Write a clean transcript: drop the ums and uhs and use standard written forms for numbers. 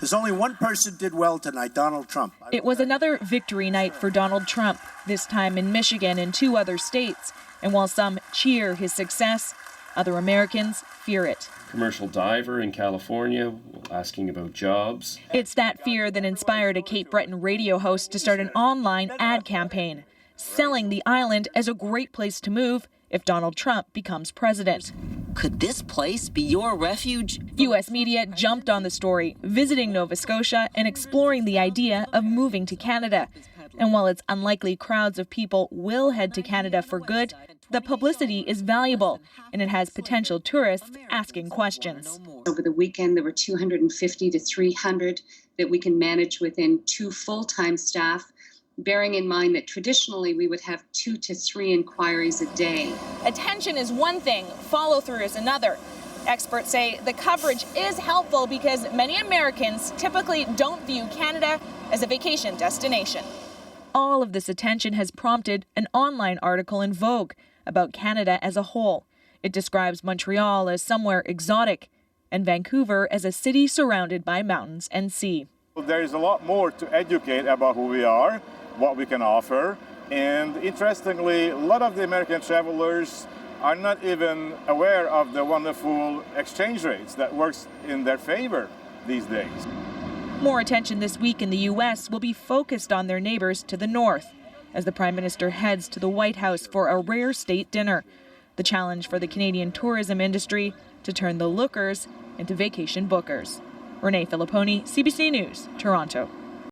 There's only one person did well tonight, Donald Trump. It was another victory night for Donald Trump, this time in Michigan and 2 other states. And while some cheer his success, other Americans fear it. Commercial diver in California asking about jobs. It's that fear that inspired a Cape Breton radio host to start an online ad campaign, selling the island as a great place to move if Donald Trump becomes president. Could this place be your refuge? U.S. media jumped on the story, visiting Nova Scotia and exploring the idea of moving to Canada. And while it's unlikely crowds of people will head to Canada for good, the publicity is valuable, and it has potential tourists asking questions. Over the weekend, there were 250 to 300 that we can manage within 2 full-time staff, bearing in mind that traditionally we would have 2 to 3 inquiries a day. Attention is one thing, follow-through is another. Experts say the coverage is helpful because many Americans typically don't view Canada as a vacation destination. All of this attention has prompted an online article in Vogue about Canada as a whole. It describes Montreal as somewhere exotic and Vancouver as a city surrounded by mountains and sea. There is a lot more to educate about who we are, what we can offer, and interestingly, a lot of the American travelers are not even aware of the wonderful exchange rates that works in their favor these days. More attention this week in the U.S. will be focused on their neighbors to the north as the Prime Minister heads to the White House for a rare state dinner. The challenge for the Canadian tourism industry to turn the lookers into vacation bookers. Renee Filippone, CBC News, Toronto.